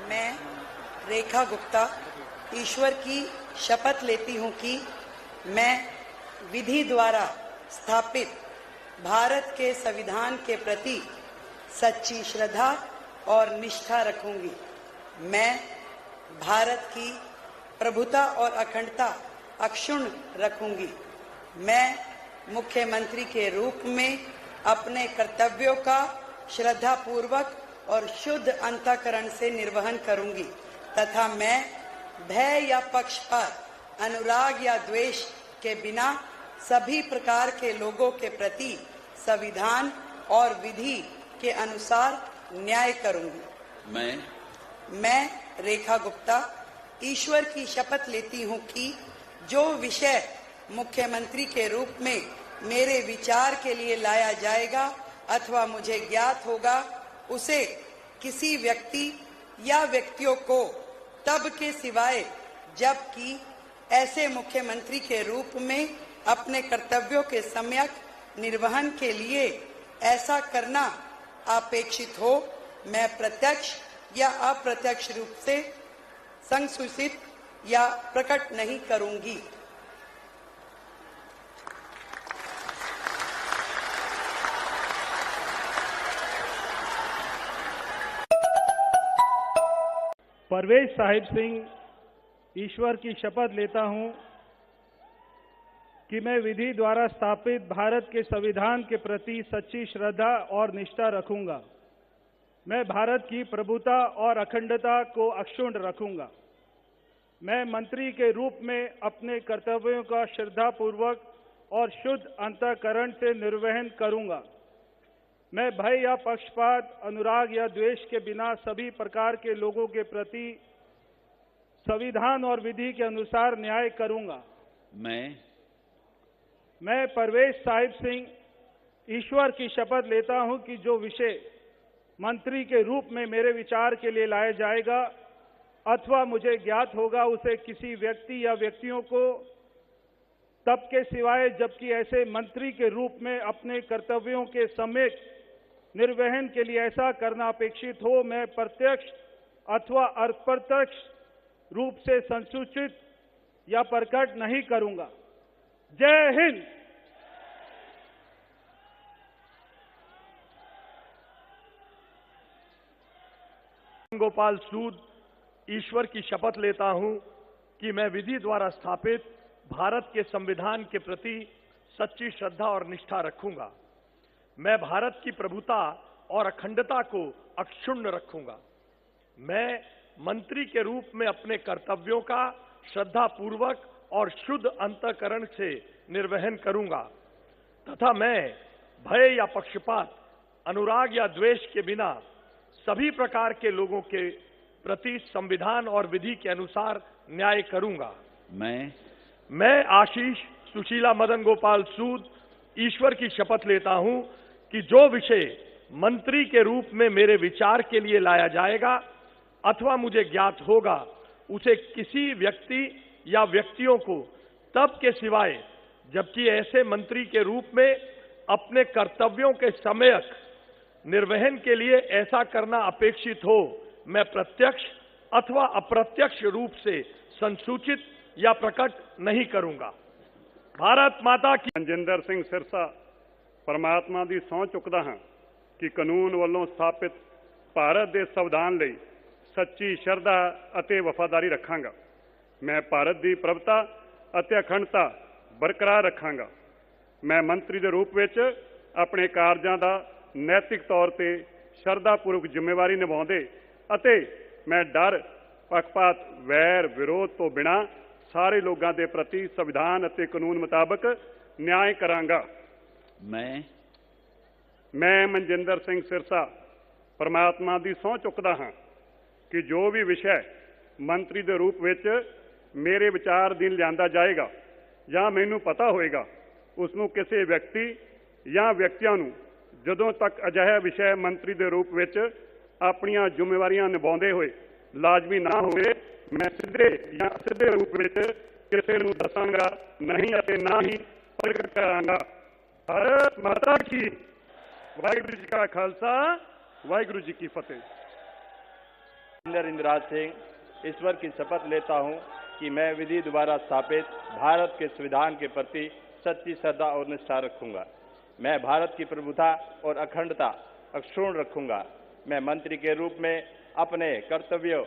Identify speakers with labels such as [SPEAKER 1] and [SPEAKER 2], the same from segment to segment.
[SPEAKER 1] मैं रेखा गुप्ता ईश्वर की शपथ लेती हूँ कि मैं विधि द्वारा स्थापित भारत के संविधान के प्रति सच्ची श्रद्धा और निष्ठा रखूंगी। मैं भारत की प्रभुता और अखंडता अक्षुण्ण रखूंगी। मैं मुख्यमंत्री के रूप में अपने कर्तव्यों का श्रद्धापूर्वक और शुद्ध अंतःकरण से निर्वहन करूंगी तथा मैं भय या पक्षपात, अनुराग या द्वेष के बिना सभी प्रकार के लोगों के प्रति संविधान और विधि के अनुसार न्याय करूंगी। मैं रेखा गुप्ता ईश्वर की शपथ लेती हूं कि जो विषय मुख्यमंत्री के रूप में मेरे विचार के लिए लाया जाएगा अथवा मुझे ज्ञात होगा, उसे किसी व्यक्ति या व्यक्तियों को तब के सिवाय जबकि ऐसे मुख्यमंत्री के रूप में अपने कर्तव्यों के सम्यक निर्वहन के लिए ऐसा करना अपेक्षित हो, मैं प्रत्यक्ष या अप्रत्यक्ष रूप से संसूचित या प्रकट नहीं करूंगी।
[SPEAKER 2] परवेज साहिब सिंह ईश्वर की शपथ लेता हूं कि मैं विधि द्वारा स्थापित भारत के संविधान के प्रति सच्ची श्रद्धा और निष्ठा रखूंगा। मैं भारत की प्रभुता और अखंडता को अक्षुण्ण रखूंगा। मैं मंत्री के रूप में अपने कर्तव्यों का श्रद्धापूर्वक और शुद्ध अंतःकरण से निर्वहन करूंगा। मैं भय या पक्षपात, अनुराग या द्वेष के बिना सभी प्रकार के लोगों के प्रति संविधान और विधि के अनुसार न्याय करूंगा। मैं परवेज साहिब सिंह ईश्वर की शपथ लेता हूं कि जो विषय मंत्री के रूप में मेरे विचार के लिए लाया जाएगा अथवा मुझे ज्ञात होगा, उसे किसी व्यक्ति या व्यक्तियों को तब के सिवाय जबकि ऐसे मंत्री के रूप में अपने कर्तव्यों के सम्यक निर्वहन के लिए ऐसा करना अपेक्षित हो, मैं प्रत्यक्ष अथवा अप्रत्यक्ष रूप से संसूचित या प्रकट नहीं करूंगा। जय हिंद।
[SPEAKER 3] गोपाल सूद ईश्वर की शपथ लेता हूं कि मैं विधि द्वारा स्थापित भारत के संविधान के प्रति सच्ची श्रद्धा और निष्ठा रखूंगा। मैं भारत की प्रभुता और अखंडता को अक्षुण्ण रखूंगा। मैं मंत्री के रूप में अपने कर्तव्यों का श्रद्धापूर्वक और शुद्ध अंतःकरण से निर्वहन करूंगा तथा मैं भय या पक्षपात, अनुराग या द्वेष के बिना सभी प्रकार के लोगों के प्रति संविधान और विधि के अनुसार न्याय करूंगा। मैं आशीष सुशीला मदन गोपाल सूद ईश्वर की शपथ लेता हूं कि जो विषय मंत्री के रूप में मेरे विचार के लिए लाया जाएगा अथवा मुझे ज्ञात होगा, उसे किसी व्यक्ति या व्यक्तियों को तब के सिवाय जबकि ऐसे मंत्री के रूप में अपने कर्तव्यों के सम्यक निर्वहन के लिए ऐसा करना अपेक्षित हो, मैं प्रत्यक्ष अथवा अप्रत्यक्ष रूप से संसूचित या प्रकट नहीं करूंगा। भारत माता की।
[SPEAKER 4] मनजिंदर सिंह सिरसा परमात्मा ਦੀ ਸਹੁੰ ਚੁੱਕਦਾ ਹਾਂ ਕਿ ਕਾਨੂੰਨ ਵੱਲੋਂ ਸਥਾਪਿਤ ਭਾਰਤ ਦੇ ਸੰਵਿਧਾਨ ਲਈ ਸੱਚੀ ਸ਼ਰਧਾ ਅਤੇ ਵਫਾਦਾਰੀ ਰੱਖਾਂਗਾ। ਮੈਂ ਭਾਰਤ ਦੀ ਪ੍ਰਭੁਤਾ ਅਤੇ ਅਖੰਡਤਾ ਬਰਕਰਾਰ ਰੱਖਾਂਗਾ। ਮੈਂ ਮੰਤਰੀ ਦੇ ਰੂਪ ਵਿੱਚ ਆਪਣੇ ਕਾਰਜਾਂ ਦਾ ਨੈਤਿਕ ਤੌਰ ਤੇ ਸ਼ਰਧਾਪੂਰਵਕ ਜ਼ਿੰਮੇਵਾਰੀ ਨਿਭਾਉਂਦੇ ਅਤੇ ਮੈਂ ਡਰ, ਪੱਖਪਾਤ, ਵੈਰ, ਵਿਰੋਧ ਤੋਂ ਬਿਨਾਂ ਸਾਰੇ ਲੋਕਾਂ ਦੇ ਪ੍ਰਤੀ ਸੰਵਿਧਾਨ ਅਤੇ ਕਾਨੂੰਨ ਮੁਤਾਬਕ ਨਿਆਂ ਕਰਾਂਗਾ। ਮੈਂ ਮਨਜਿੰਦਰ ਸਿੰਘ ਸਿਰਸਾ ਪਰਮਾਤਮਾ ਦੀ ਸਹੁੰ ਚੁੱਕਦਾ ਹਾਂ ਕਿ ਜੋ ਵੀ ਵਿਸ਼ਾ ਮੰਤਰੀ ਦੇ ਰੂਪ ਵਿੱਚ ਮੇਰੇ ਵਿਚਾਰ ਅਧੀਨ ਲਿਆਂਦਾ ਜਾਏਗਾ ਜਾਂ ਮੈਨੂੰ ਪਤਾ ਹੋਏਗਾ, ਉਸ ਨੂੰ ਕਿਸੇ ਵਿਅਕਤੀ ਜਾਂ ਵਿਅਕਤੀਆਂ ਨੂੰ ਜਦੋਂ ਤੱਕ ਅਜਿਹਾ ਵਿਸ਼ਾ ਮੰਤਰੀ ਦੇ ਰੂਪ ਵਿੱਚ ਆਪਣੀਆਂ ਜ਼ਿੰਮੇਵਾਰੀਆਂ ਨਿਭਾਉਂਦੇ ਹੋਏ ਲਾਜ਼ਮੀ ਨਾ ਹੋਵੇ, ਮੈਂ ਸਿੱਧੇ ਜਾਂ ਅਸਿੱਧੇ ਰੂਪ ਵਿੱਚ ਕਿਸੇ ਨੂੰ ਦੱਸਾਂਗਾ ਨਹੀਂ ਅਤੇ ਨਾ ਹੀ ਪ੍ਰਗਟ ਕਰਾਂਗਾ। भारत माता की। वाहिगुरु जी का खालसा, वाहिगुरु जी की फतेह।
[SPEAKER 5] रविंद्र इंद्राज सिंह ईश्वर की शपथ लेता हूं कि मैं विधि द्वारा स्थापित भारत के संविधान के प्रति सच्ची श्रद्धा और निष्ठा रखूंगा। मैं भारत की प्रभुता और अखंडता अक्षुण्ण रखूंगा। मैं मंत्री के रूप में अपने कर्तव्यों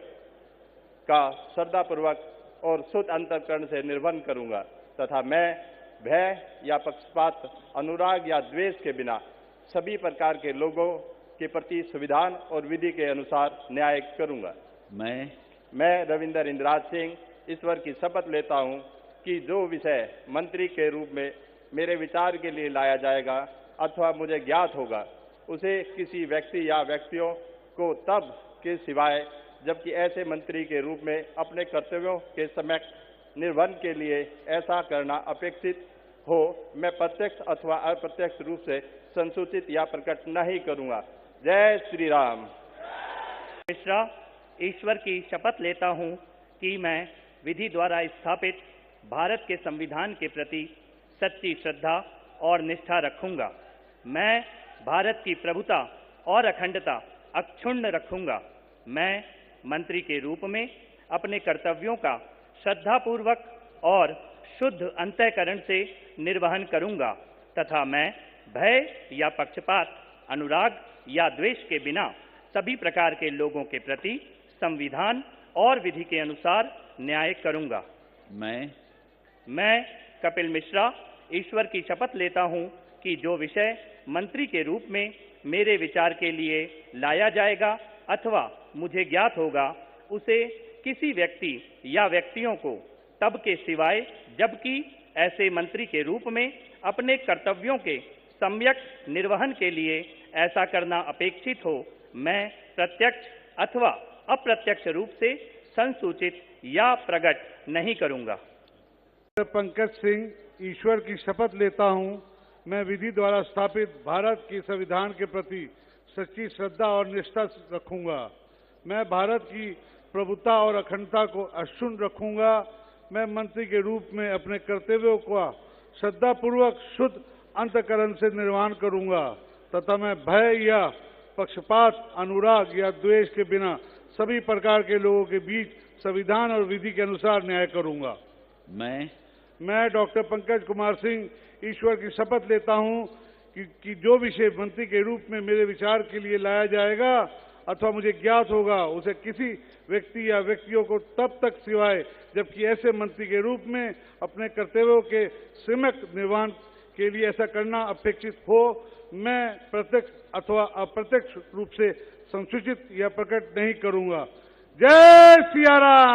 [SPEAKER 5] का श्रद्धापूर्वक और शुद्ध अंतःकरण से निर्वहन करूंगा तथा मैं भय या पक्षपात, अनुराग या द्वेष के बिना सभी प्रकार के लोगों के प्रति संविधान और विधि के अनुसार न्याय करूंगा। मैं रविंद्र इंद्राज सिंह ईश्वर की शपथ लेता हूं कि जो विषय मंत्री के रूप में मेरे विचार के लिए लाया जाएगा अथवा मुझे ज्ञात होगा उसे किसी व्यक्ति या व्यक्तियों को तब के सिवाय जबकि ऐसे मंत्री के रूप में अपने कर्तव्यों के समय निर्वहन के लिए ऐसा करना अपेक्षित हो मैं प्रत्यक्ष अथवा अप्रत्यक्ष रूप से संसूचित या प्रकट नहीं करूंगा। जय श्री राम।
[SPEAKER 6] मिश्रा ईश्वर की शपथ लेता हूं कि मैं विधि द्वारा स्थापित भारत के संविधान के प्रति सच्ची श्रद्धा और निष्ठा रखूंगा। मैं भारत की प्रभुता और अखंडता अक्षुण्ण रखूंगा। मैं मंत्री के रूप में अपने कर्तव्यों का श्रद्धापूर्वक और शुद्ध अंतःकरण से निर्वहन करूंगा तथा मैं भय या पक्षपात, अनुराग या द्वेष के बिना सभी प्रकार के लोगों के प्रति संविधान और विधि के अनुसार न्याय करूंगा। मैं कपिल मिश्रा ईश्वर की शपथ लेता हूं कि जो विषय मंत्री के रूप में मेरे विचार के लिए लाया जाएगा अथवा मुझे ज्ञात होगा उसे किसी व्यक्ति या व्यक्तियों को तब के सिवाय जबकि ऐसे मंत्री के रूप में अपने कर्तव्यों के सम्यक निर्वहन के लिए ऐसा करना अपेक्षित हो मैं प्रत्यक्ष अथवा अप्रत्यक्ष रूप से संसूचित या प्रकट नहीं करूंगा।
[SPEAKER 2] पंकज सिंह ईश्वर की शपथ लेता हूं मैं विधि द्वारा स्थापित भारत के संविधान के प्रति सच्ची श्रद्धा और निष्ठा रखूंगा। मैं भारत की प्रभुता और अखंडता को अक्षुण्ण रखूंगा। मैं मंत्री के रूप में अपने कर्तव्यों का श्रद्धापूर्वक शुद्ध अंतःकरण से निर्वहन करूंगा तथा मैं भय या पक्षपात, अनुराग या द्वेष के बिना सभी प्रकार के लोगों के बीच संविधान और विधि के अनुसार न्याय करूंगा। मैं डॉक्टर पंकज कुमार सिंह ईश्वर की शपथ लेता हूं कि जो विषय मंत्री के रूप में मेरे विचार के लिए लाया जाएगा अथवा मुझे ज्ञात होगा उसे किसी व्यक्ति या व्यक्तियों को तब तक सिवाय जबकि ऐसे मंत्री के रूप में अपने कर्तव्यों के सम्यक निर्वहन के लिए ऐसा करना अपेक्षित हो मैं प्रत्यक्ष अथवा अप्रत्यक्ष रूप से संसूचित या प्रकट नहीं करूंगा। जय सिया राम।